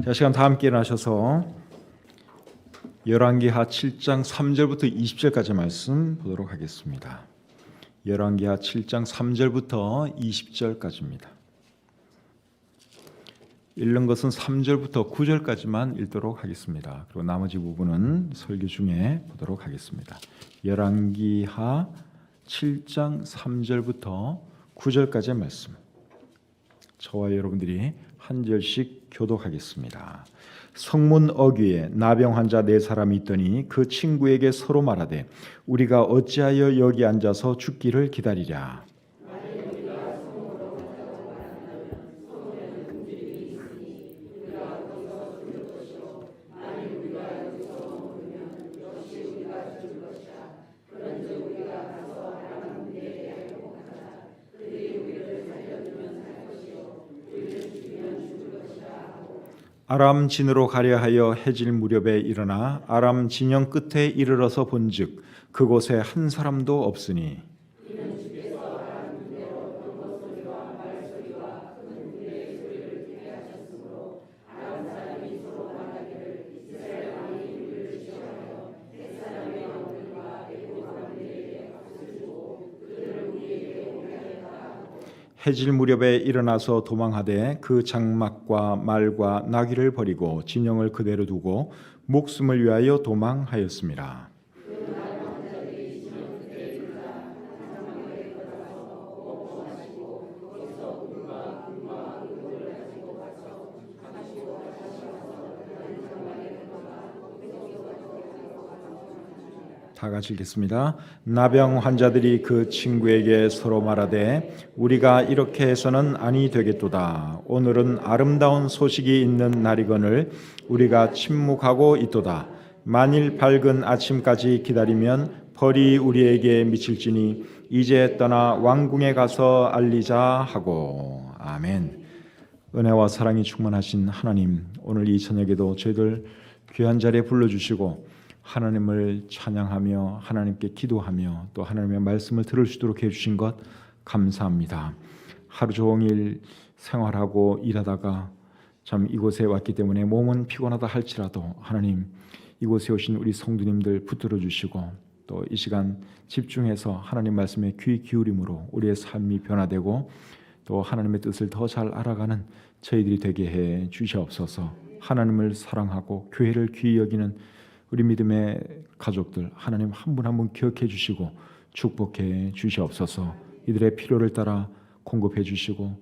이 시간 다 함께 일어나셔서 열왕기하 7장 3절부터 20절까지 말씀 보도록 하겠습니다. 열왕기하 7장 3절부터 20절까지입니다. 읽는 것은 3절부터 9절까지만 읽도록 하겠습니다. 그리고 나머지 부분은 설교 중에 보도록 하겠습니다. 열왕기하 7장 3절부터 9절까지의 말씀, 저와 여러분들이 한 절씩 교독하겠습니다. 성문 어귀에 나병 환자 4사람이 있더니 그 친구에게 서로 말하되 우리가 어찌하여 여기 앉아서 죽기를 기다리랴. 아람 진으로 가려 하여 해질 무렵에 일어나 아람 진영 끝에 이르러서 본즉 그곳에 한 사람도 없으니 해질 무렵에 일어나서 도망하되 그 장막과 말과 나귀를 버리고 진영을 그대로 두고 목숨을 위하여 도망하였습니다. 다 같이 읽겠습니다. 나병 환자들이 그 친구에게 서로 말하되 우리가 이렇게 해서는 아니 되겠도다. 오늘은 아름다운 소식이 있는 날이거늘 우리가 침묵하고 있도다. 만일 밝은 아침까지 기다리면 벌이 우리에게 미칠지니 이제 떠나 왕궁에 가서 알리자 하고. 아멘. 은혜와 사랑이 충만하신 하나님, 오늘 이 저녁에도 저희들 귀한 자리에 불러주시고 하나님을 찬양하며 하나님께 기도하며 또 하나님의 말씀을 들을 수 있도록 해주신 것 감사합니다. 하루 종일 생활하고 일하다가 참 이곳에 왔기 때문에 몸은 피곤하다 할지라도 하나님 이곳에 오신 우리 성도님들 붙들어 주시고 또 이 시간 집중해서 하나님 말씀에 귀 기울임으로 우리의 삶이 변화되고 또 하나님의 뜻을 더 잘 알아가는 저희들이 되게 해 주시옵소서. 하나님을 사랑하고 교회를 귀히 여기는 우리 믿음의 가족들 하나님 한 분 한 분 기억해 주시고 축복해 주시옵소서. 이들의 필요를 따라 공급해 주시고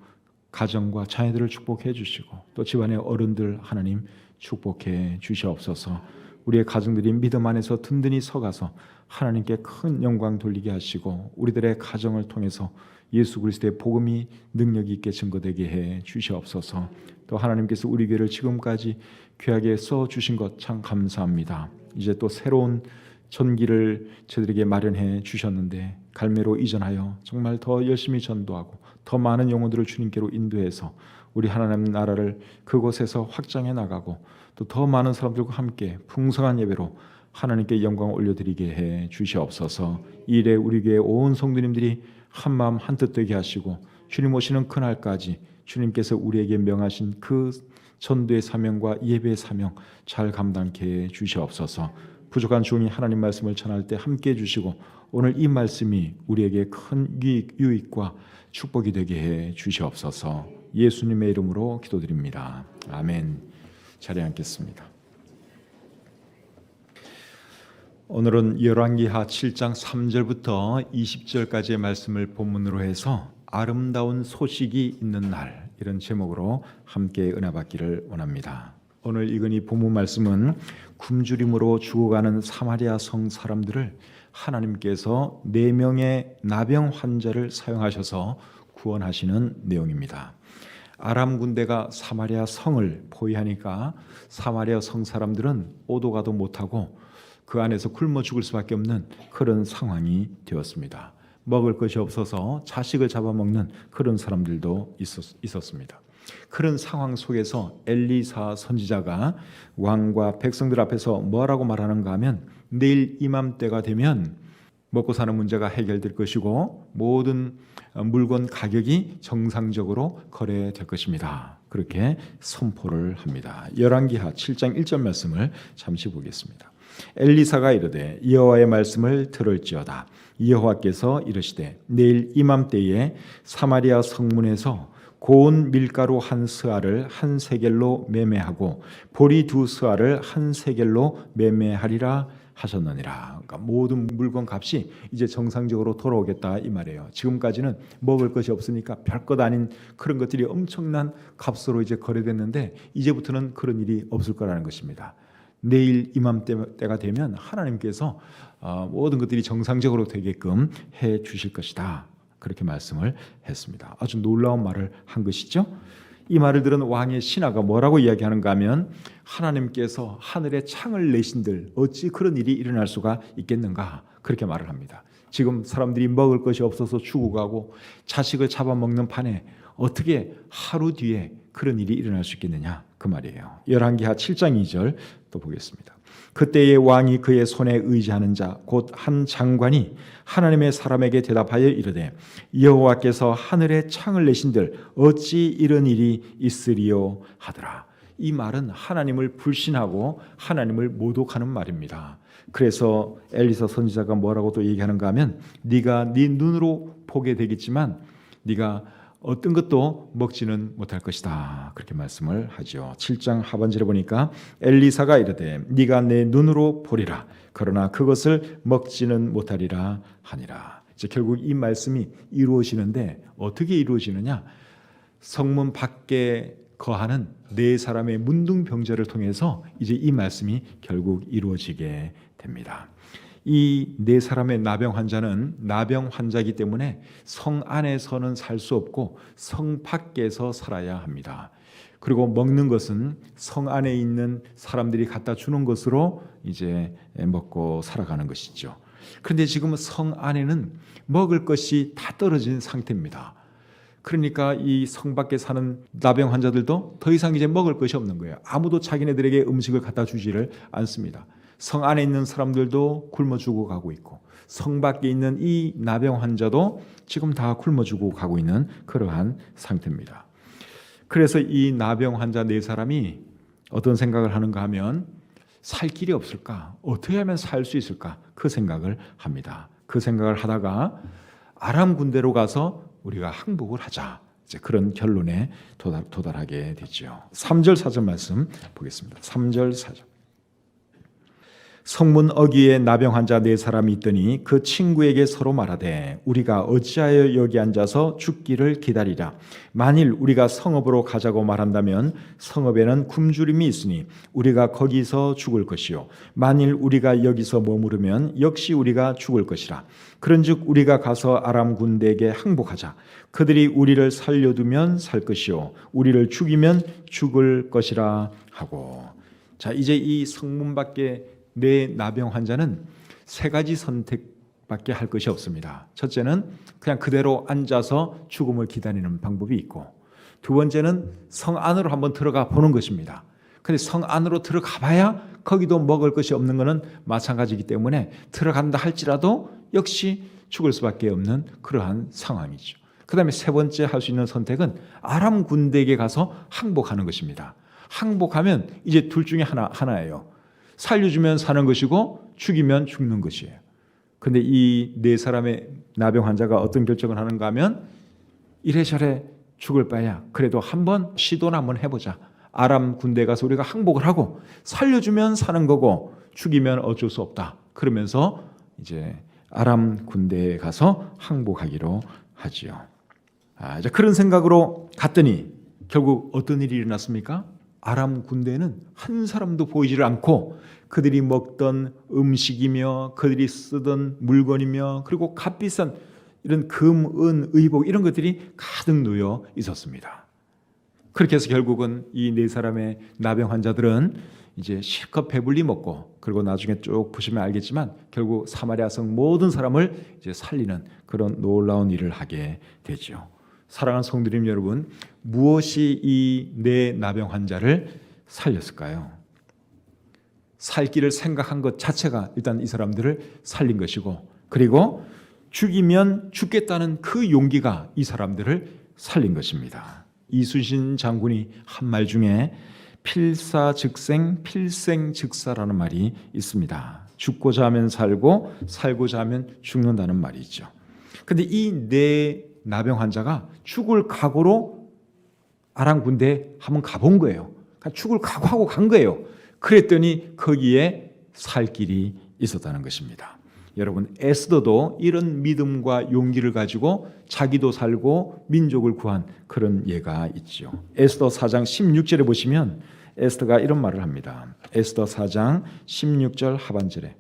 가정과 자녀들을 축복해 주시고 또 집안의 어른들 하나님 축복해 주시옵소서. 우리의 가정들이 믿음 안에서 든든히 서가서 하나님께 큰 영광 돌리게 하시고 우리들의 가정을 통해서 예수 그리스도의 복음이 능력 있게 증거되게 해 주시옵소서. 또 하나님께서 우리 교회를 지금까지 귀하게 써주신 것 참 감사합니다. 이제 또 새로운 전기를 저들에게 마련해 주셨는데 갈매로 이전하여 정말 더 열심히 전도하고 더 많은 영혼들을 주님께로 인도해서 우리 하나님 나라를 그곳에서 확장해 나가고 또 더 많은 사람들과 함께 풍성한 예배로 하나님께 영광을 올려드리게 해 주시옵소서. 이 일에 우리 교회 온 성도님들이 한마음 한뜻 되게 하시고 주님 오시는 그날까지 주님께서 우리에게 명하신 그 전도의 사명과 예배의 사명 잘 감당케 해 주시옵소서. 부족한 종이 하나님 말씀을 전할 때 함께 해주시고 오늘 이 말씀이 우리에게 큰 유익과 축복이 되게 해 주시옵소서. 예수님의 이름으로 기도드립니다. 아멘. 자리에 앉겠습니다. 오늘은 열왕기하 7장 3절부터 20절까지의 말씀을 본문으로 해서 아름다운 소식이 있는 날, 이런 제목으로 함께 은혜 받기를 원합니다. 오늘 읽은 이 본문 말씀은 굶주림으로 죽어가는 사마리아 성 사람들을 하나님께서 4명의 나병 환자를 사용하셔서 구원하시는 내용입니다. 아람 군대가 사마리아 성을 포위하니까 사마리아 성 사람들은 오도 가도 못하고 그 안에서 굶어 죽을 수밖에 없는 그런 상황이 되었습니다. 먹을 것이 없어서 자식을 잡아먹는 그런 사람들도 있었습니다. 그런 상황 속에서 엘리사 선지자가 왕과 백성들 앞에서 뭐라고 말하는가 하면 내일 이맘때가 되면 먹고 사는 문제가 해결될 것이고 모든 물건 가격이 정상적으로 거래될 것입니다. 그렇게 선포를 합니다. 열왕기하 7장 1절 말씀을 잠시 보겠습니다. 엘리사가 이르되 여호와의 말씀을 들을지어다. 여호와께서 이르시되 내일 이맘때에 사마리아 성문에서 고운 밀가루 한 스아를 한 세겔로 매매하고 보리 두 스아를 한 세겔로 매매하리라 하셨느니라. 그러니까 모든 물건 값이 이제 정상적으로 돌아오겠다 이 말이에요. 지금까지는 먹을 것이 없으니까 별것 아닌 그런 것들이 엄청난 값으로 이제 거래됐는데 이제부터는 그런 일이 없을 거라는 것입니다. 내일 이맘때가 되면 하나님께서 모든 것들이 정상적으로 되게끔 해 주실 것이다. 그렇게 말씀을 했습니다. 아주 놀라운 말을 한 것이죠. 이 말을 들은 왕의 신하가 뭐라고 이야기하는가 하면 하나님께서 하늘에 창을 내신들 어찌 그런 일이 일어날 수가 있겠는가 그렇게 말을 합니다. 지금 사람들이 먹을 것이 없어서 죽어가고 자식을 잡아먹는 판에 어떻게 하루 뒤에 그런 일이 일어날 수 있겠느냐 그 말이에요. 열왕기하 7장 2절 또 보겠습니다. 그때의 왕이 그의 손에 의지하는 자 곧 한 장관이 하나님의 사람에게 대답하여 이르되 여호와께서 하늘에 창을 내신들 어찌 이런 일이 있으리요 하더라. 이 말은 하나님을 불신하고 하나님을 모독하는 말입니다. 그래서 엘리사 선지자가 뭐라고 또 얘기하는가 하면 네가 네 눈으로 보게 되겠지만 네가 어떤 것도 먹지는 못할 것이다. 그렇게 말씀을 하죠. 7장 하반절에 보니까 엘리사가 이르되 네가 내 눈으로 보리라. 그러나 그것을 먹지는 못하리라 하니라. 이제 결국 이 말씀이 이루어지는데 어떻게 이루어지느냐? 성문 밖에 거하는 네 사람의 문둥병자를 통해서 이제 이 말씀이 결국 이루어지게 됩니다. 이 네 사람의 나병 환자는 나병 환자이기 때문에 성 안에서는 살 수 없고 성 밖에서 살아야 합니다. 그리고 먹는 것은 성 안에 있는 사람들이 갖다 주는 것으로 이제 먹고 살아가는 것이죠. 그런데 지금 성 안에는 먹을 것이 다 떨어진 상태입니다. 그러니까 이 성 밖에 사는 나병 환자들도 더 이상 이제 먹을 것이 없는 거예요. 아무도 자기네들에게 음식을 갖다 주지를 않습니다. 성 안에 있는 사람들도 굶어 죽어가고 있고 성 밖에 있는 이 나병 환자도 지금 다 굶어 죽어가고 있는 그러한 상태입니다. 그래서 이 나병 환자 네 사람이 어떤 생각을 하는가 하면 살 길이 없을까? 어떻게 하면 살 수 있을까? 그 생각을 합니다. 그 생각을 하다가 아람 군대로 가서 우리가 항복을 하자. 이제 그런 결론에 도달하게 되죠. 3절 4절 말씀 보겠습니다. 3절 4절. 성문 어귀에 나병 환자 네 사람이 있더니 그 친구에게 서로 말하되 우리가 어찌하여 여기 앉아서 죽기를 기다리랴. 만일 우리가 성읍으로 가자고 말한다면 성읍에는 굶주림이 있으니 우리가 거기서 죽을 것이요 만일 우리가 여기서 머무르면 역시 우리가 죽을 것이라. 그런즉 우리가 가서 아람 군대에게 항복하자. 그들이 우리를 살려두면 살 것이요 우리를 죽이면 죽을 것이라 하고. 자, 이제 이 성문 밖에 내 나병 환자는 세 가지 선택밖에 할 것이 없습니다. 첫째는 그냥 그대로 앉아서 죽음을 기다리는 방법이 있고, 두 번째는 성 안으로 한번 들어가 보는 것입니다. 그런데 성 안으로 들어가 봐야 거기도 먹을 것이 없는 것은 마찬가지이기 때문에 들어간다 할지라도 역시 죽을 수밖에 없는 그러한 상황이죠. 그 다음에 세 번째 할 수 있는 선택은 아람 군대에게 가서 항복하는 것입니다. 항복하면 이제 둘 중에 하나예요. 살려주면 사는 것이고 죽이면 죽는 것이에요. 그런데 이 네 사람의 나병 환자가 어떤 결정을 하는가 하면 이래저래 죽을 바야 그래도 한번 시도나 한번 해보자. 아람 군대에 가서 우리가 항복을 하고 살려주면 사는 거고 죽이면 어쩔 수 없다. 그러면서 이제 아람 군대에 가서 항복하기로 하지요. 이제 그런 생각으로 갔더니 결국 어떤 일이 일어났습니까? 아람 군대는 한 사람도 보이지를 않고 그들이 먹던 음식이며 그들이 쓰던 물건이며 그리고 값비싼 이런 금, 은, 의복 이런 것들이 가득 놓여 있었습니다. 그렇게 해서 결국은 이 네 사람의 나병 환자들은 이제 실컷 배불리 먹고 그리고 나중에 쭉 보시면 알겠지만 결국 사마리아 성 모든 사람을 이제 살리는 그런 놀라운 일을 하게 되죠. 사랑하는 성도님 여러분, 무엇이 이 네 나병 환자를 살렸을까요? 살 길을 생각한 것 자체가 일단 이 사람들을 살린 것이고 그리고 죽이면 죽겠다는 그 용기가 이 사람들을 살린 것입니다. 이순신 장군이 한 말 중에 필사즉생, 필생즉사라는 말이 있습니다. 죽고자 하면 살고 살고자 하면 죽는다는 말이 있죠. 그런데 이 네 나병 환자가 죽을 각오로 아람 군대에 한번 가본 거예요. 그러니까 죽을 각오하고 간 거예요. 그랬더니 거기에 살 길이 있었다는 것입니다. 여러분, 에스더도 이런 믿음과 용기를 가지고 자기도 살고 민족을 구한 그런 예가 있죠. 에스더 4장 16절에 보시면 에스더가 이런 말을 합니다. 에스더 4장 16절 하반절에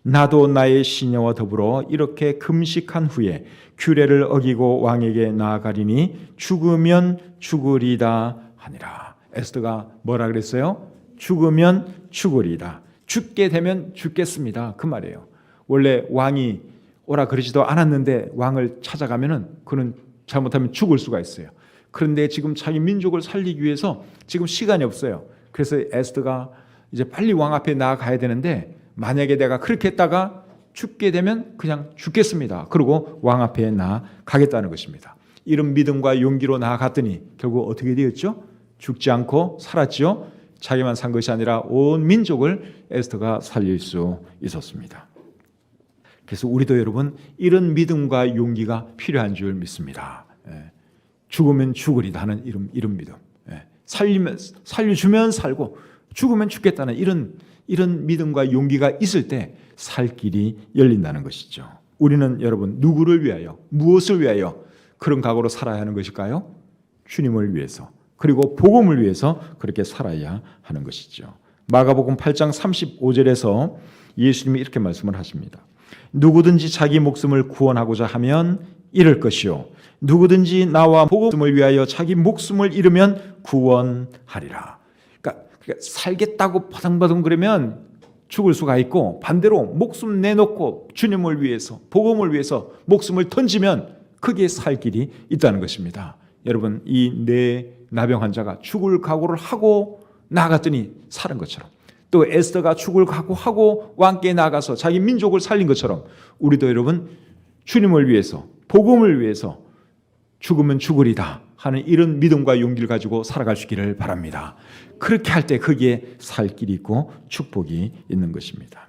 나도 나의 시녀와 더불어 이렇게 금식한 후에 규례를 어기고 왕에게 나아가리니 죽으면 죽으리다 하니라. 에스더가 뭐라 그랬어요? 죽으면 죽으리다. 죽게 되면 죽겠습니다. 그 말이에요. 원래 왕이 오라 그러지도 않았는데 왕을 찾아가면은 그는 잘못하면 죽을 수가 있어요. 그런데 지금 자기 민족을 살리기 위해서 지금 시간이 없어요. 그래서 에스더가 이제 빨리 왕 앞에 나아가야 되는데 만약에 내가 그렇게 했다가 죽게 되면 그냥 죽겠습니다. 그리고 왕 앞에 나아가겠다는 것입니다. 이런 믿음과 용기로 나아갔더니 결국 어떻게 되었죠? 죽지 않고 살았죠. 자기만 산 것이 아니라 온 민족을 에스더가 살릴 수 있었습니다. 그래서 우리도 여러분 이런 믿음과 용기가 필요한 줄 믿습니다. 죽으면 죽으리다 하는 이런 믿음. 살려주면 살고 죽으면 죽겠다는 이런 믿음과 용기가 있을 때 살 길이 열린다는 것이죠. 우리는 여러분 누구를 위하여, 무엇을 위하여 그런 각오로 살아야 하는 것일까요? 주님을 위해서, 그리고 복음을 위해서 그렇게 살아야 하는 것이죠. 마가복음 8장 35절에서 예수님이 이렇게 말씀을 하십니다. 누구든지 자기 목숨을 구원하고자 하면 잃을 것이요 누구든지 나와 복음을 위하여 자기 목숨을 잃으면 구원하리라. 그러니까 살겠다고 바둥바둥 그러면 죽을 수가 있고, 반대로 목숨 내놓고 주님을 위해서, 복음을 위해서 목숨을 던지면 거기에 살 길이 있다는 것입니다. 여러분, 이 네 나병 환자가 죽을 각오를 하고 나갔더니 살은 것처럼, 또 에스더가 죽을 각오하고 왕께 나가서 자기 민족을 살린 것처럼 우리도 여러분 주님을 위해서, 복음을 위해서 죽으면 죽으리다 하는 이런 믿음과 용기를 가지고 살아갈 수 있기를 바랍니다. 그렇게 할 때 거기에 살 길이 있고 축복이 있는 것입니다.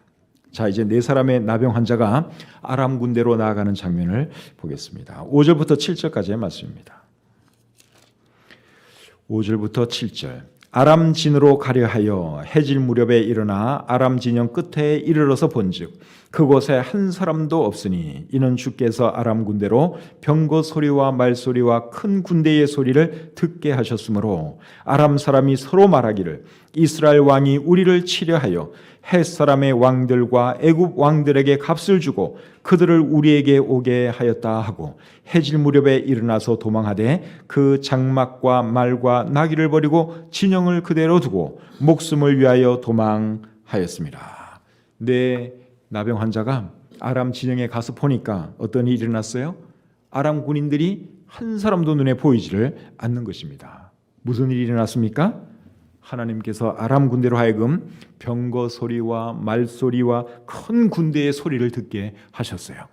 자, 이제 네 사람의 나병 환자가 아람 군대로 나아가는 장면을 보겠습니다. 5절부터 7절까지의 말씀입니다. 5절부터 7절. 아람 진으로 가려 하여 해질 무렵에 일어나 아람 진영 끝에 이르러서 본즉 그곳에 한 사람도 없으니 이는 주께서 아람 군대로 병거 소리와 말소리와 큰 군대의 소리를 듣게 하셨으므로 아람 사람이 서로 말하기를 이스라엘 왕이 우리를 치려 하여 헷 사람의 왕들과 애굽 왕들에게 값을 주고 그들을 우리에게 오게 하였다 하고 해질 무렵에 일어나서 도망하되 그 장막과 말과 나귀를 버리고 진영을 그대로 두고 목숨을 위하여 도망하였습니다. 네 나병 환자가 아람 진영에 가서 보니까 어떤 일이 일어났어요? 아람 군인들이 한 사람도 눈에 보이지를 않는 것입니다. 무슨 일이 일어났습니까? 하나님께서 아람 군대로 하여금 병거 소리와 말소리와 큰 군대의 소리를 듣게 하셨어요.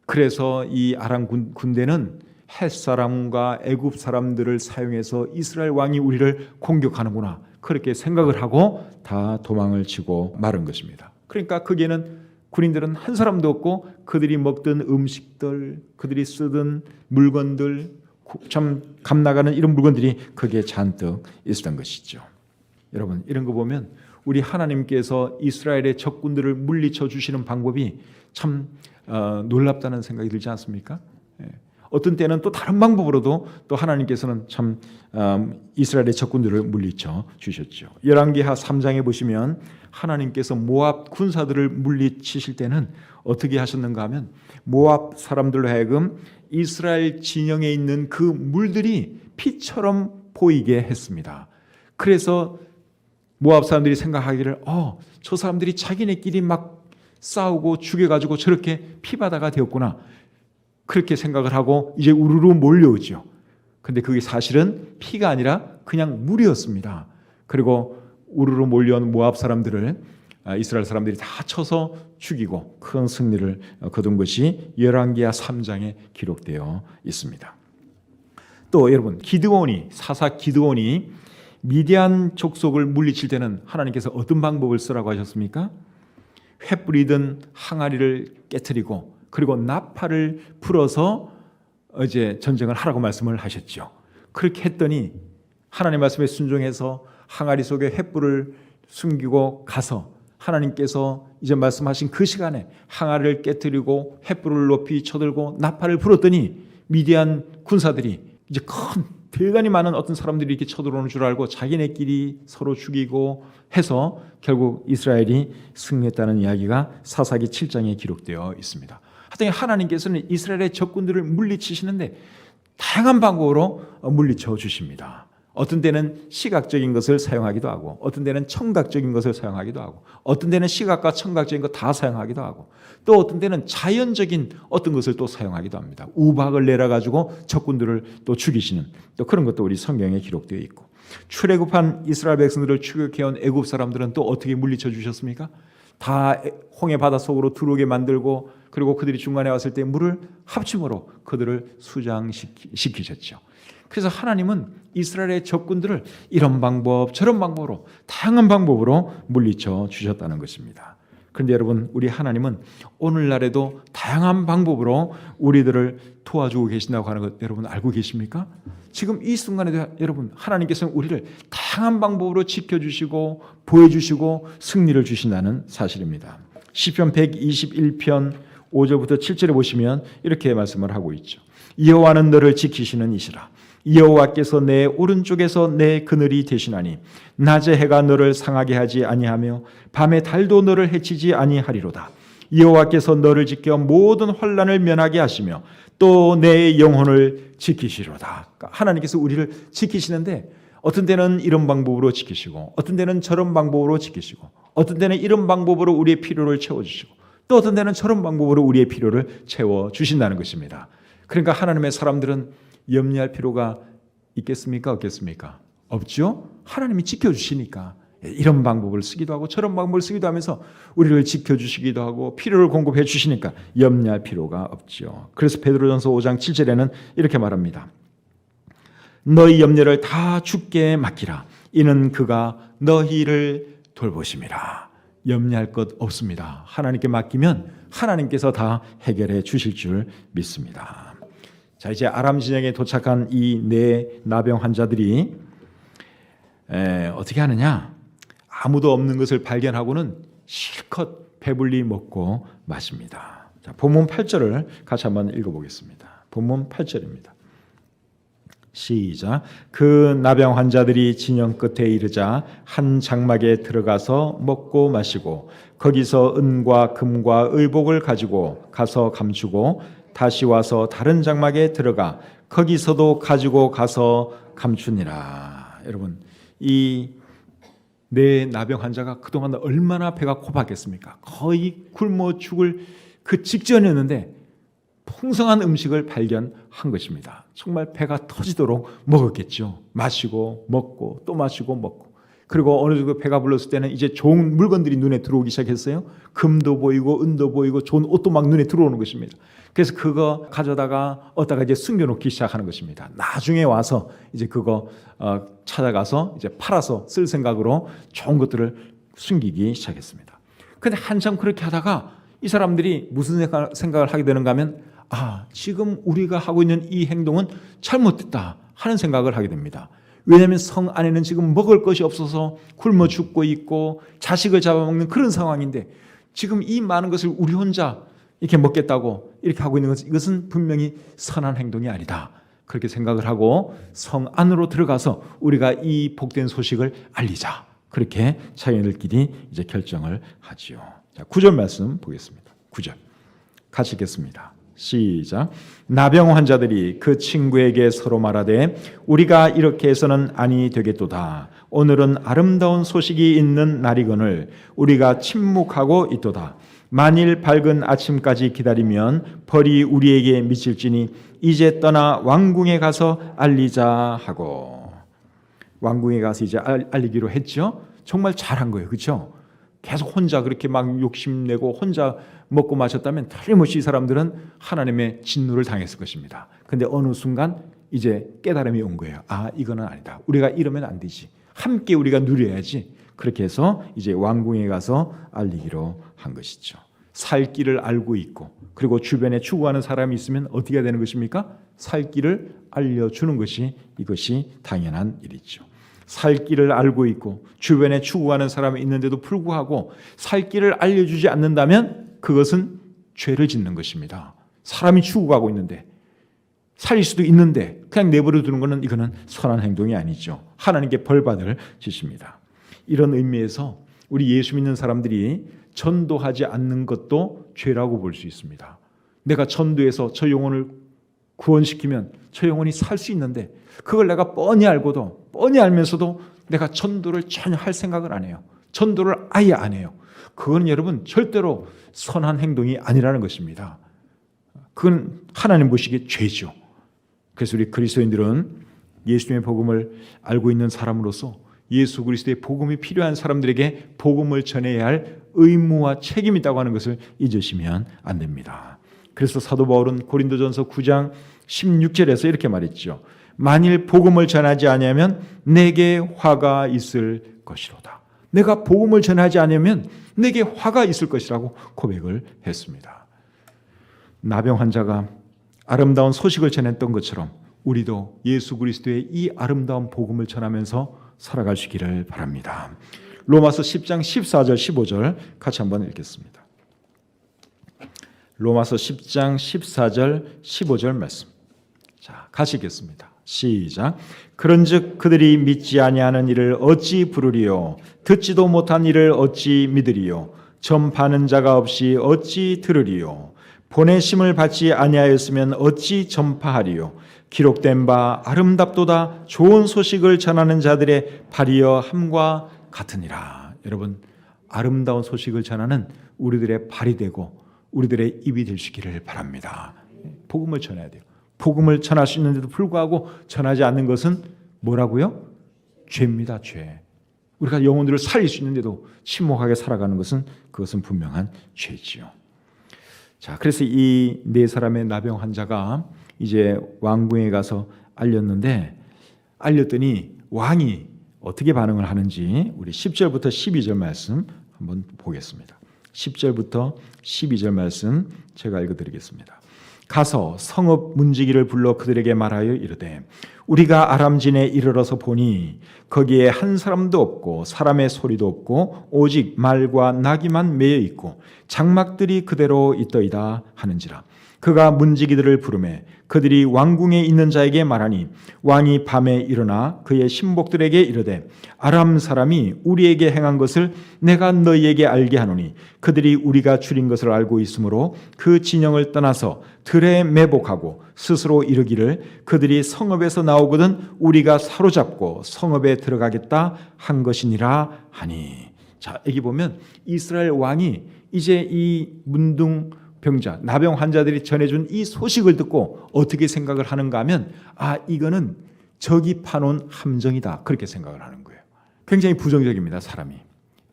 그래서 이 아람 군대는 헷 사람과 애굽 사람들을 사용해서 이스라엘 왕이 우리를 공격하는구나, 그렇게 생각을 하고 다 도망을 치고 마른 것입니다. 그러니까 거기에는 군인들은 한 사람도 없고 그들이 먹던 음식들, 그들이 쓰던 물건들, 참 값나가는 이런 물건들이 거기에 잔뜩 있었던 것이죠. 여러분, 이런 거 보면 우리 하나님께서 이스라엘의 적군들을 물리쳐 주시는 방법이 참 놀랍다는 생각이 들지 않습니까? 어떤 때는 또 다른 방법으로도 또 하나님께서는 참 이스라엘의 적군들을 물리쳐 주셨죠. 열왕기하 3장에 보시면 하나님께서 모압 군사들을 물리치실 때는 어떻게 하셨는가 하면 모압 사람들로 하여금 이스라엘 진영에 있는 그 물들이 피처럼 보이게 했습니다. 그래서 모압 사람들이 생각하기를 저 사람들이 자기네끼리 막 싸우고 죽여가지고 저렇게 피바다가 되었구나, 그렇게 생각을 하고 이제 우르르 몰려오죠. 근데 그게 사실은 피가 아니라 그냥 물이었습니다. 그리고 우르르 몰려온 모압 사람들을 이스라엘 사람들이 다 쳐서 죽이고 큰 승리를 거둔 것이 열왕기하 3장에 기록되어 있습니다. 또 여러분, 사사 기드온이 미디안 족속을 물리칠 때는 하나님께서 어떤 방법을 쓰라고 하셨습니까? 횃불이든 항아리를 깨트리고 그리고 나팔을 불어서 이제 전쟁을 하라고 말씀을 하셨죠. 그렇게 했더니 하나님 말씀에 순종해서 항아리 속에 횃불을 숨기고 가서 하나님께서 이제 말씀하신 그 시간에 항아리를 깨트리고 횃불을 높이 쳐들고 나팔을 불었더니 미디안 군사들이 이제 큰 대단히 많은 어떤 사람들이 이렇게 쳐들어오는 줄 알고 자기네끼리 서로 죽이고 해서 결국 이스라엘이 승리했다는 이야기가 사사기 7장에 기록되어 있습니다. 하여튼 하나님께서는 이스라엘의 적군들을 물리치시는데 다양한 방법으로 물리쳐 주십니다. 어떤 때는 시각적인 것을 사용하기도 하고 어떤 때는 청각적인 것을 사용하기도 하고 어떤 때는 시각과 청각적인 것 다 사용하기도 하고 또 어떤 때는 자연적인 어떤 것을 또 사용하기도 합니다. 우박을 내려가지고 적군들을 또 죽이시는 또 그런 것도 우리 성경에 기록되어 있고 출애굽한 이스라엘 백성들을 추격해온 애굽 사람들은 또 어떻게 물리쳐 주셨습니까? 다 홍해 바다 속으로 들어오게 만들고 그리고 그들이 중간에 왔을 때 물을 합침으로 그들을 수장시키셨죠. 그래서 하나님은 이스라엘의 적군들을 이런 방법 저런 방법으로 다양한 방법으로 물리쳐 주셨다는 것입니다. 그런데 여러분, 우리 하나님은 오늘날에도 다양한 방법으로 우리들을 도와주고 계신다고 하는 것 여러분 알고 계십니까? 지금 이 순간에도 여러분 하나님께서는 우리를 다양한 방법으로 지켜주시고 보여주시고 승리를 주신다는 사실입니다. 시편 121편 5절부터 7절에 보시면 이렇게 말씀을 하고 있죠. 여호와는 너를 지키시는 이시라. 여호와께서 내 오른쪽에서 내 그늘이 되시나니 낮에 해가 너를 상하게 하지 아니하며 밤에 달도 너를 해치지 아니하리로다. 여호와께서 너를 지켜 모든 환난을 면하게 하시며 또 내 영혼을 지키시로다. 그러니까 하나님께서 우리를 지키시는데 어떤 때는 이런 방법으로 지키시고 어떤 때는 저런 방법으로 지키시고 어떤 때는 이런 방법으로 우리의 필요를 채워주시고 또 어떤 때는 저런 방법으로 우리의 필요를 채워주신다는 것입니다. 그러니까 하나님의 사람들은 염려할 필요가 있겠습니까? 없겠습니까? 없죠? 하나님이 지켜주시니까 이런 방법을 쓰기도 하고 저런 방법을 쓰기도 하면서 우리를 지켜주시기도 하고 필요를 공급해 주시니까 염려할 필요가 없죠. 그래서 베드로전서 5장 7절에는 이렇게 말합니다. 너희 염려를 다 주께 맡기라. 이는 그가 너희를 돌보심이라. 염려할 것 없습니다. 하나님께 맡기면 하나님께서 다 해결해 주실 줄 믿습니다. 자, 이제 아람 진영에 도착한 이 네 나병 환자들이 어떻게 하느냐? 아무도 없는 것을 발견하고는 실컷 배불리 먹고 마십니다. 자, 본문 8절을 같이 한번 읽어보겠습니다. 본문 8절입니다. 시작. 그 나병 환자들이 진영 끝에 이르자 한 장막에 들어가서 먹고 마시고 거기서 은과 금과 의복을 가지고 가서 감추고 다시 와서 다른 장막에 들어가 거기서도 가지고 가서 감추니라. 여러분, 이 네 나병 환자가 그동안 얼마나 배가 고팠겠습니까? 거의 굶어 죽을 그 직전이었는데 풍성한 음식을 발견한 것입니다. 정말 배가 터지도록 먹었겠죠. 마시고 먹고 또 마시고 먹고 그리고 어느 정도 배가 불렀을 때는 이제 좋은 물건들이 눈에 들어오기 시작했어요. 금도 보이고 은도 보이고 좋은 옷도 막 눈에 들어오는 것입니다. 그래서 그거 가져다가 어디다가 이제 숨겨놓기 시작하는 것입니다. 나중에 와서 이제 그거 찾아가서 이제 팔아서 쓸 생각으로 좋은 것들을 숨기기 시작했습니다. 그런데 한참 그렇게 하다가 이 사람들이 무슨 생각을 하게 되는가 하면 지금 우리가 하고 있는 이 행동은 잘못됐다 하는 생각을 하게 됩니다. 왜냐하면 성 안에는 지금 먹을 것이 없어서 굶어 죽고 있고 자식을 잡아먹는 그런 상황인데 지금 이 많은 것을 우리 혼자 이렇게 먹겠다고 이렇게 하고 있는 것은 이것은 분명히 선한 행동이 아니다. 그렇게 생각을 하고 성 안으로 들어가서 우리가 이 복된 소식을 알리자. 그렇게 자기들끼리 이제 결정을 하지요. 자, 9절 말씀 보겠습니다. 9절 같이 읽겠습니다. 시작. 나병 환자들이 그 친구에게 서로 말하되 우리가 이렇게 해서는 아니 되겠도다. 오늘은 아름다운 소식이 있는 날이거늘 우리가 침묵하고 있도다. 만일 밝은 아침까지 기다리면 벌이 우리에게 미칠지니 이제 떠나 왕궁에 가서 알리자 하고 왕궁에 가서 이제 알리기로 했죠. 정말 잘한 거예요. 그렇죠? 계속 혼자 그렇게 막 욕심내고 혼자 먹고 마셨다면 틀림없이 이 사람들은 하나님의 진노를 당했을 것입니다. 그런데 어느 순간 이제 깨달음이 온 거예요. 아, 이거는 아니다. 우리가 이러면 안 되지. 함께 우리가 누려야지. 그렇게 해서 이제 왕궁에 가서 알리기로 한 것이죠. 살 길을 알고 있고, 그리고 주변에 추구하는 사람이 있으면 어떻게 해야 되는 것입니까? 살 길을 알려주는 것이, 이것이 당연한 일이죠. 살 길을 알고 있고 주변에 추구하는 사람이 있는데도 불구하고 살 길을 알려주지 않는다면 그것은 죄를 짓는 것입니다. 사람이 추구하고 있는데, 살릴 수도 있는데 그냥 내버려 두는 것은, 이거는 선한 행동이 아니죠. 하나님께 벌받을 짓입니다. 이런 의미에서 우리 예수 믿는 사람들이 전도하지 않는 것도 죄라고 볼 수 있습니다. 내가 전도해서 저 영혼을 구원시키면 저 영혼이 살 수 있는데, 그걸 내가 뻔히 알고도, 뻔히 알면서도 내가 전도를 전혀 할 생각을 안 해요. 전도를 아예 안 해요. 그건 여러분 절대로 선한 행동이 아니라는 것입니다. 그건 하나님 보시기에 죄죠. 그래서 우리 그리스도인들은 예수님의 복음을 알고 있는 사람으로서 예수 그리스도의 복음이 필요한 사람들에게 복음을 전해야 할 의무와 책임이 있다고 하는 것을 잊으시면 안 됩니다. 그래서 사도 바울은 고린도전서 9장 16절에서 이렇게 말했죠. 만일 복음을 전하지 아니하면 내게 화가 있을 것이로다. 내가 복음을 전하지 않으면 내게 화가 있을 것이라고 고백을 했습니다. 나병 환자가 아름다운 소식을 전했던 것처럼 우리도 예수 그리스도의 이 아름다운 복음을 전하면서 살아가시기를 바랍니다. 로마서 10장 14절 15절 같이 한번 읽겠습니다. 로마서 10장 14절 15절 말씀. 자, 같이 읽겠습니다. 시작. 그런즉 그들이 믿지 아니하는 일을 어찌 부르리요? 듣지도 못한 일을 어찌 믿으리요? 전파하는 자가 없이 어찌 들으리요? 보내심을 받지 아니하였으면 어찌 전파하리요? 기록된 바 아름답도다 좋은 소식을 전하는 자들의 발이여 함과 같으니라. 여러분, 아름다운 소식을 전하는 우리들의 발이 되고 우리들의 입이 되시기를 바랍니다. 복음을 전해야 돼요. 복음을 전할 수 있는데도 불구하고 전하지 않는 것은 뭐라고요? 죄입니다. 죄. 우리가 영혼들을 살릴 수 있는데도 침묵하게 살아가는 것은, 그것은 분명한 죄지요. 자, 그래서 이 네 사람의 나병 환자가 이제 왕궁에 가서 알렸더니 왕이 어떻게 반응을 하는지 우리 10절부터 12절 말씀 한번 보겠습니다. 10절부터 12절 말씀 제가 읽어드리겠습니다. 가서 성읍 문지기를 불러 그들에게 말하여 이르되 우리가 아람진에 이르러서 보니 거기에 한 사람도 없고 사람의 소리도 없고 오직 말과 나귀만 매여 있고 장막들이 그대로 있더이다 하는지라. 그가 문지기들을 부르매 그들이 왕궁에 있는 자에게 말하니 왕이 밤에 일어나 그의 신복들에게 이르되 아람 사람이 우리에게 행한 것을 내가 너희에게 알게 하노니 그들이 우리가 줄인 것을 알고 있으므로 그 진영을 떠나서 들에 매복하고 스스로 이르기를 그들이 성읍에서 나오거든 우리가 사로잡고 성읍에 들어가겠다 한 것이니라 하니. 자, 여기 보면 이스라엘 왕이 이제 이 문둥 병자, 나병 환자들이 전해준 이 소식을 듣고 어떻게 생각을 하는가 하면, 아, 이거는 적이 파놓은 함정이다, 그렇게 생각을 하는 거예요. 굉장히 부정적입니다, 사람이.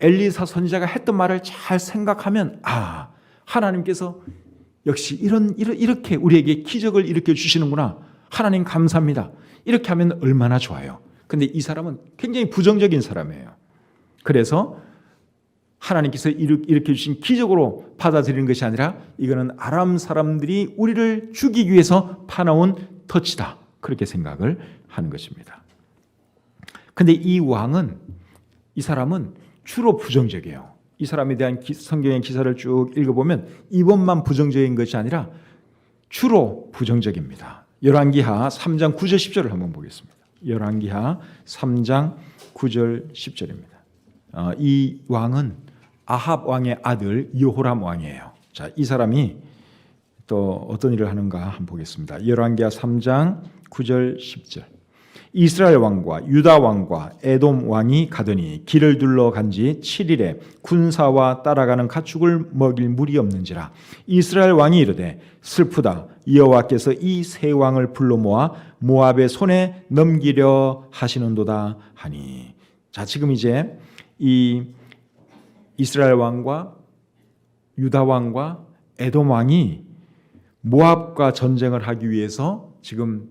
엘리사 선지자가 했던 말을 잘 생각하면, 아, 하나님께서 역시 이렇게 우리에게 기적을 일으켜 주시는구나, 하나님 감사합니다, 이렇게 하면 얼마나 좋아요. 근데 이 사람은 굉장히 부정적인 사람이에요. 그래서 하나님께서 일으켜 주신 기적으로 받아들이는 것이 아니라 이거는 아람 사람들이 우리를 죽이기 위해서 파놓은 덫이다, 그렇게 생각을 하는 것입니다. 그런데 이 왕은, 이 사람은 주로 부정적이에요. 이 사람에 대한 성경의 기사를 쭉 읽어보면 이번만 부정적인 것이 아니라 주로 부정적입니다. 열왕기하 3장 9절 10절을 한번 보겠습니다. 열왕기하 3장 9절 10절입니다. 이 왕은 아합 왕의 아들 여호람 왕이에요. 자, 이 사람이 또 어떤 일을 하는가 한번 보겠습니다. 열왕기하 3장 9절 10절. 이스라엘 왕과 유다 왕과 에돔 왕이 가더니 길을 둘러 간지 7일에 군사와 따라가는 가축을 먹일 물이 없는지라. 이스라엘 왕이 이르되 슬프다, 여호와께서 이 세 왕을 불러 모아 모압의 손에 넘기려 하시는도다 하니. 자, 지금 이제 이 이스라엘 왕과 유다 왕과 에돔 왕이 모압과 전쟁을 하기 위해서 지금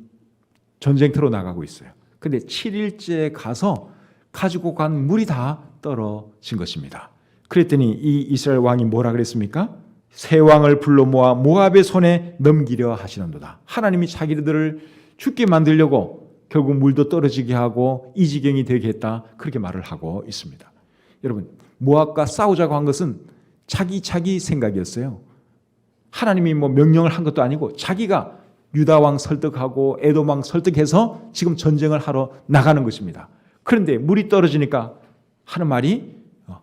전쟁터로 나가고 있어요. 근데 7일째 가서 가지고 간 물이 다 떨어진 것입니다. 그랬더니 이 이스라엘 왕이 뭐라 그랬습니까? 새 왕을 불러 모아 모압의 손에 넘기려 하시는도다. 하나님이 자기들을 죽게 만들려고 결국 물도 떨어지게 하고 이 지경이 되게 했다. 그렇게 말을 하고 있습니다. 여러분, 모압과 싸우자고 한 것은 자기 생각이었어요. 하나님이 뭐 명령을 한 것도 아니고 자기가 유다 왕 설득하고 에돔 왕 설득해서 지금 전쟁을 하러 나가는 것입니다. 그런데 물이 떨어지니까 하는 말이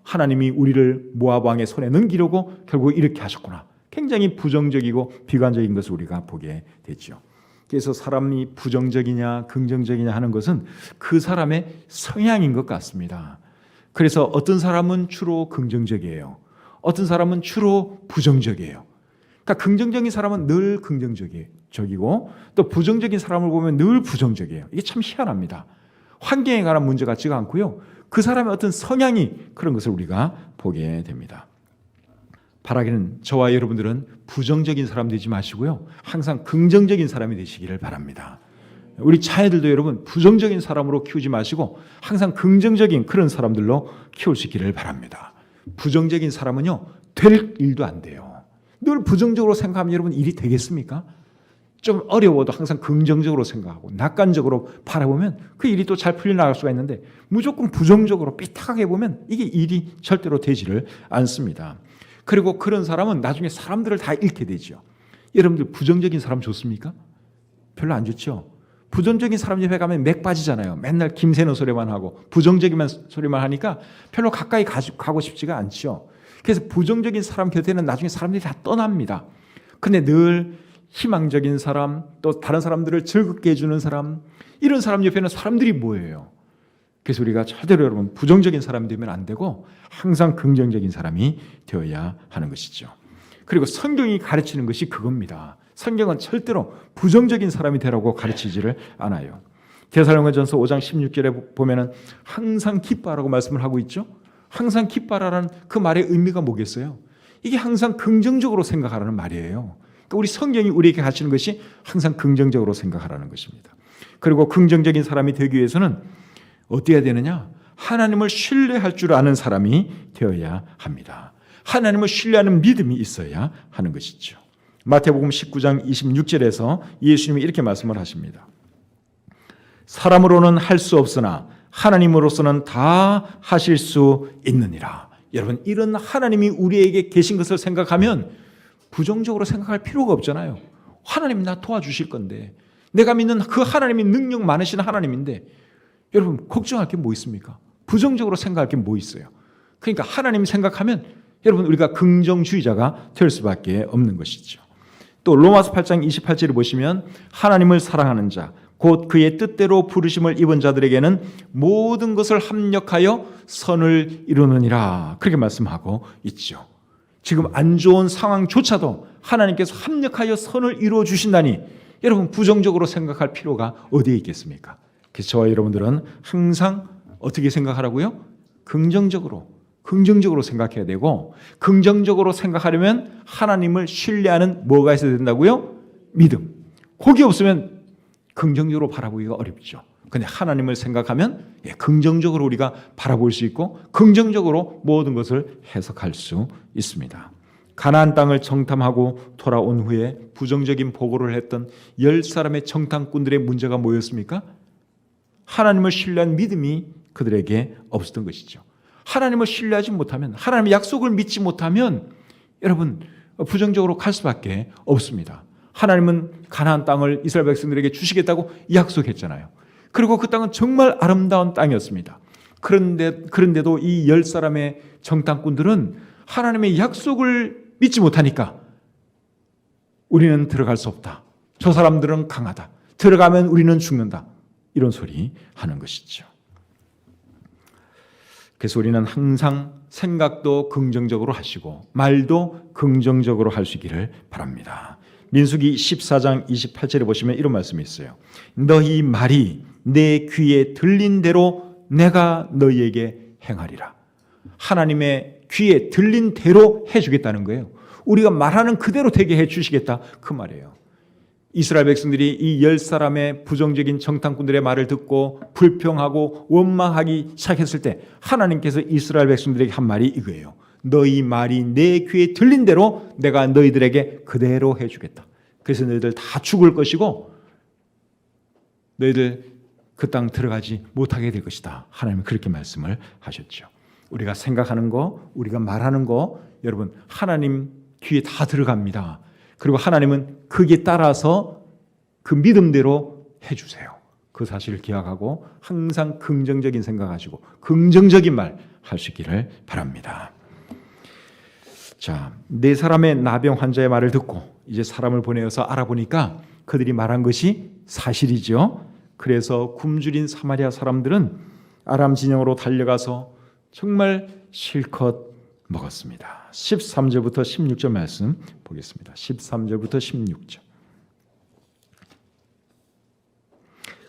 하나님이 우리를 모압 왕의 손에 넘기려고 결국 이렇게 하셨구나. 굉장히 부정적이고 비관적인 것을 우리가 보게 되죠. 그래서 사람이 부정적이냐 긍정적이냐 하는 것은 그 사람의 성향인 것 같습니다. 그래서 어떤 사람은 주로 긍정적이에요. 어떤 사람은 주로 부정적이에요. 그러니까 긍정적인 사람은 늘 긍정적이고 또 부정적인 사람을 보면 늘 부정적이에요. 이게 참 희한합니다. 환경에 관한 문제 같지가 않고요. 그 사람의 어떤 성향이 그런 것을 우리가 보게 됩니다. 바라기는 저와 여러분들은 부정적인 사람 되지 마시고요. 항상 긍정적인 사람이 되시기를 바랍니다. 우리 자녀들도 여러분 부정적인 사람으로 키우지 마시고 항상 긍정적인 그런 사람들로 키우시기를 바랍니다. 부정적인 사람은요, 될 일도 안 돼요. 늘 부정적으로 생각하면 여러분 일이 되겠습니까? 좀 어려워도 항상 긍정적으로 생각하고 낙관적으로 바라보면 그 일이 또 잘 풀려나갈 수가 있는데 무조건 부정적으로 삐딱하게 보면 이게 일이 절대로 되지를 않습니다. 그리고 그런 사람은 나중에 사람들을 다 잃게 되죠. 여러분들 부정적인 사람 좋습니까? 별로 안 좋죠. 부정적인 사람 옆에 가면 맥 빠지잖아요. 맨날 김새는 소리만 하고 부정적인 소리만 하니까 별로 가까이 가고 싶지가 않죠. 그래서 부정적인 사람 곁에는 나중에 사람들이 다 떠납니다. 근데 늘 희망적인 사람, 또 다른 사람들을 즐겁게 해주는 사람, 이런 사람 옆에는 사람들이 모여요. 그래서 우리가 절대로 여러분 부정적인 사람이 되면 안 되고 항상 긍정적인 사람이 되어야 하는 것이죠. 그리고 성경이 가르치는 것이 그겁니다. 성경은 절대로 부정적인 사람이 되라고 가르치지를 않아요. 데살로니가전서 5장 16절에 보면은 항상 기뻐하라고 말씀을 하고 있죠. 항상 기뻐하라는 그 말의 의미가 뭐겠어요? 이게 항상 긍정적으로 생각하라는 말이에요. 그러니까 우리 성경이 우리에게 가르치는 것이 항상 긍정적으로 생각하라는 것입니다. 그리고 긍정적인 사람이 되기 위해서는 어떻게 해야 되느냐? 하나님을 신뢰할 줄 아는 사람이 되어야 합니다. 하나님을 신뢰하는 믿음이 있어야 하는 것이죠. 마태복음 19장 26절에서 예수님이 이렇게 말씀을 하십니다. 사람으로는 할 수 없으나 하나님으로서는 다 하실 수 있느니라. 여러분, 이런 하나님이 우리에게 계신 것을 생각하면 부정적으로 생각할 필요가 없잖아요. 하나님 나 도와주실 건데, 내가 믿는 그 하나님이 능력 많으신 하나님인데 여러분 걱정할 게 뭐 있습니까? 부정적으로 생각할 게 뭐 있어요? 그러니까 하나님 생각하면 여러분 우리가 긍정주의자가 될 수밖에 없는 것이죠. 또 로마서 8장 28절을 보시면 하나님을 사랑하는 자 곧 그의 뜻대로 부르심을 입은 자들에게는 모든 것을 합력하여 선을 이루느니라 그렇게 말씀하고 있죠. 지금 안 좋은 상황조차도 하나님께서 합력하여 선을 이루어 주신다니 여러분 부정적으로 생각할 필요가 어디에 있겠습니까? 그래서 저와 여러분들은 항상 어떻게 생각하라고요? 긍정적으로 생각해야 되고, 긍정적으로 생각하려면 하나님을 신뢰하는 뭐가 있어야 된다고요? 믿음. 그게 없으면 긍정적으로 바라보기가 어렵죠. 그런데 하나님을 생각하면 긍정적으로 우리가 바라볼 수 있고 긍정적으로 모든 것을 해석할 수 있습니다. 가나안 땅을 정탐하고 돌아온 후에 부정적인 보고를 했던 10사람의 정탐꾼들의 문제가 뭐였습니까? 하나님을 신뢰한 믿음이 그들에게 없었던 것이죠. 하나님을 신뢰하지 못하면, 하나님의 약속을 믿지 못하면 여러분 부정적으로 갈 수밖에 없습니다. 하나님은 가나안 땅을 이스라엘 백성들에게 주시겠다고 약속했잖아요. 그리고 그 땅은 정말 아름다운 땅이었습니다. 그런데도 이 10사람의 정탐꾼들은 하나님의 약속을 믿지 못하니까 우리는 들어갈 수 없다. 저 사람들은 강하다. 들어가면 우리는 죽는다. 이런 소리 하는 것이죠. 그래서 우리는 항상 생각도 긍정적으로 하시고 말도 긍정적으로 할 수 있기를 바랍니다. 민수기 14장 28절에 보시면 이런 말씀이 있어요. 너희 말이 내 귀에 들린 대로 내가 너희에게 행하리라. 하나님의 귀에 들린 대로 해주겠다는 거예요. 우리가 말하는 그대로 되게 해주시겠다 그 말이에요. 이스라엘 백성들이 이 10사람의 부정적인 정탐꾼들의 말을 듣고 불평하고 원망하기 시작했을 때 하나님께서 이스라엘 백성들에게 한 말이 이거예요. 너희 말이 내 귀에 들린 대로 내가 너희들에게 그대로 해주겠다. 그래서 너희들 다 죽을 것이고 너희들 그 땅 들어가지 못하게 될 것이다. 하나님은 그렇게 말씀을 하셨죠. 우리가 생각하는 거, 우리가 말하는 거 여러분 하나님 귀에 다 들어갑니다. 그리고 하나님은 거기에 따라서 그 믿음대로 해주세요. 그 사실을 기억하고 항상 긍정적인 생각하시고 긍정적인 말 할 수 있기를 바랍니다. 자, 4사람의 나병 환자의 말을 듣고 이제 사람을 보내어서 알아보니까 그들이 말한 것이 사실이죠. 그래서 굶주린 사마리아 사람들은 아람 진영으로 달려가서 정말 실컷 먹었습니다. 13절부터 16절 말씀 보겠습니다. 13절부터 16절.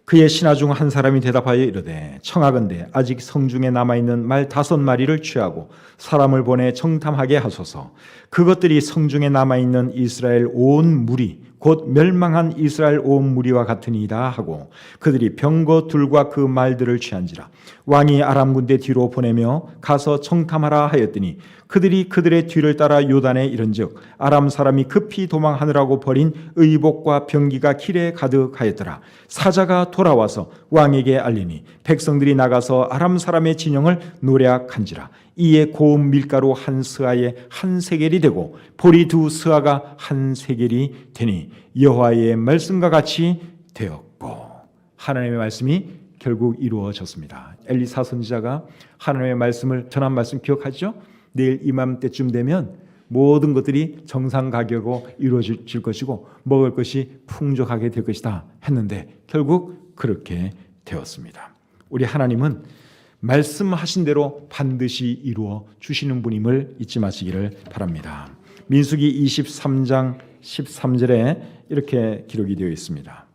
그의 신하 중 한 사람이 대답하여 이르되 청하건대 아직 성중에 남아있는 말 5마리를 취하고 사람을 보내 정탐하게 하소서. 그것들이 성중에 남아있는 이스라엘 온 무리 곧 멸망한 이스라엘 온 무리와 같으니이다 하고 그들이 병거 둘과 그 말들을 취한지라. 왕이 아람 군대 뒤로 보내며 가서 정탐하라 하였더니 그들이 그들의 뒤를 따라 요단에 이른즉 아람 사람이 급히 도망하느라고 버린 의복과 병기가 길에 가득하였더라. 사자가 돌아와서 왕에게 알리니 백성들이 나가서 아람 사람의 진영을 노략한지라. 이에 고운 밀가루 한 스아에 한 세겔이 되고 보리 2스아가 한 세겔이 되니 여호와의 말씀과 같이 되었고. 하나님의 말씀이 결국 이루어졌습니다. 엘리사 선지자가 하나님의 말씀을 전한 말씀 기억하죠? 내일 이맘때쯤 되면 모든 것들이 정상 가격으로 이루어질 것이고 먹을 것이 풍족하게 될 것이다 했는데 결국 그렇게 되었습니다. 우리 하나님은 말씀하신 대로 반드시 이루어 주시는 분임을 잊지 마시기를 바랍니다. 민수기 23장 13절에 이렇게 기록이 되어 있습니다.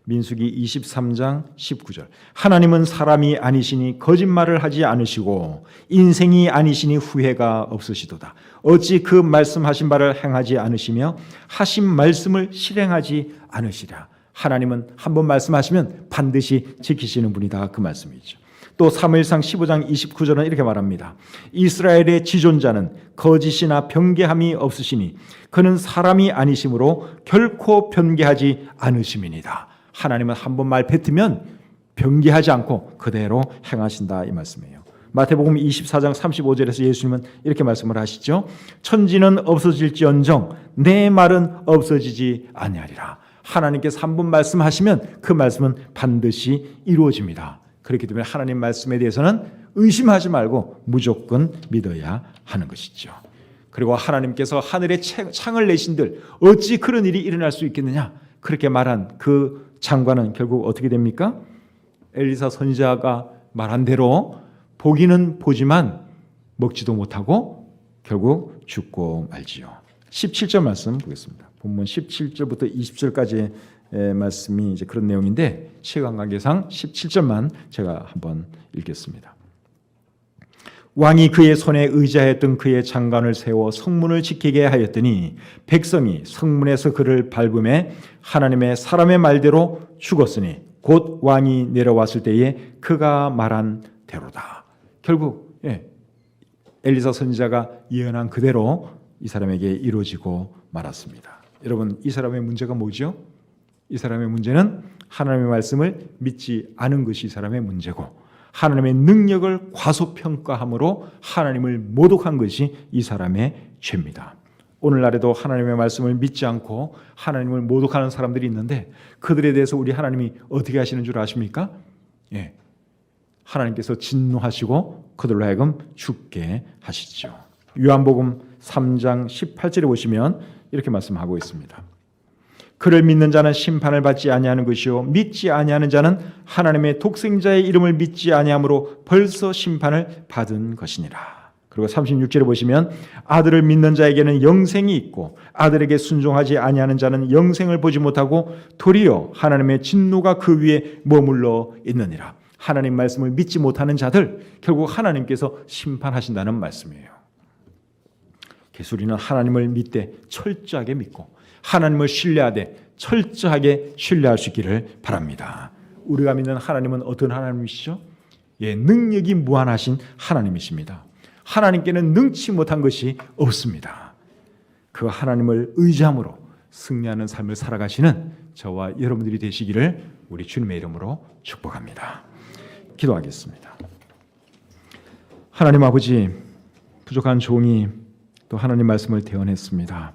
민수기 23장 19절. 하나님은 사람이 아니시니 거짓말을 하지 않으시고 인생이 아니시니 후회가 없으시도다. 어찌 그 말씀하신 바를 행하지 않으시며 하신 말씀을 실행하지 않으시랴. 하나님은 한번 말씀하시면 반드시 지키시는 분이다. 그 말씀이죠. 또 사무엘상 15장 29절은 이렇게 말합니다. 이스라엘의 지존자는 거짓이나 변개함이 없으시니 그는 사람이 아니시므로 결코 변개하지 않으심이니이다. 하나님은 한번 말 뱉으면 변개하지 않고 그대로 행하신다 이 말씀이에요. 마태복음 24장 35절에서 예수님은 이렇게 말씀을 하시죠. 천지는 없어질지언정 내 말은 없어지지 아니하리라. 하나님께서 한번 말씀하시면 그 말씀은 반드시 이루어집니다. 그렇기 때문에 하나님 말씀에 대해서는 의심하지 말고 무조건 믿어야 하는 것이죠. 그리고 하나님께서 하늘에 창을 내신들 어찌 그런 일이 일어날 수 있겠느냐 그렇게 말한 그 장관은 결국 어떻게 됩니까? 엘리사 선지자가 말한 대로 보기는 보지만 먹지도 못하고 결국 죽고 말지요. 17절 말씀 보겠습니다. 본문 17절부터 20절까지의 말씀이 이제 그런 내용인데 시간 관계상 17절만 제가 한번 읽겠습니다. 왕이 그의 손에 의지하였던 그의 장관을 세워 성문을 지키게 하였더니 백성이 성문에서 그를 밟음에 하나님의 사람의 말대로 죽었으니 곧 왕이 내려왔을 때에 그가 말한 대로다. 결국 엘리사 선지자가 예언한 그대로 이 사람에게 이루어지고 말았습니다. 여러분 이 사람의 문제가 뭐죠? 이 사람의 문제는 하나님의 말씀을 믿지 않은 것이 이 사람의 문제고 하나님의 능력을 과소평가함으로 하나님을 모독한 것이 이 사람의 죄입니다. 오늘날에도 하나님의 말씀을 믿지 않고 하나님을 모독하는 사람들이 있는데 그들에 대해서 우리 하나님이 어떻게 하시는 줄 아십니까? 하나님께서 진노하시고 그들로 하여금 죽게 하시죠. 요한복음 3장 18절에 보시면 이렇게 말씀하고 있습니다. 그를 믿는 자는 심판을 받지 아니하는 것이요 믿지 아니하는 자는 하나님의 독생자의 이름을 믿지 아니함으로 벌써 심판을 받은 것이니라. 그리고 36절에 보시면 아들을 믿는 자에게는 영생이 있고 아들에게 순종하지 아니하는 자는 영생을 보지 못하고 도리어 하나님의 진노가 그 위에 머물러 있느니라. 하나님 말씀을 믿지 못하는 자들 결국 하나님께서 심판하신다는 말씀이에요. 그래서 우리는 하나님을 믿되 철저하게 믿고 하나님을 신뢰하되 철저하게 신뢰할 수 있기를 바랍니다. 우리가 믿는 하나님은 어떤 하나님이시죠? 능력이 무한하신 하나님이십니다. 하나님께는 능치 못한 것이 없습니다. 그 하나님을 의지함으로 승리하는 삶을 살아가시는 저와 여러분들이 되시기를 우리 주님의 이름으로 축복합니다. 기도하겠습니다. 하나님 아버지, 부족한 종이 또 하나님 말씀을 대언했습니다.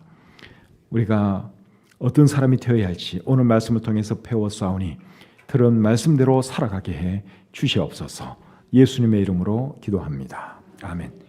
우리가 어떤 사람이 되어야 할지 오늘 말씀을 통해서 배웠사오니 들은 말씀대로 살아가게 해 주시옵소서. 예수님의 이름으로 기도합니다. 아멘.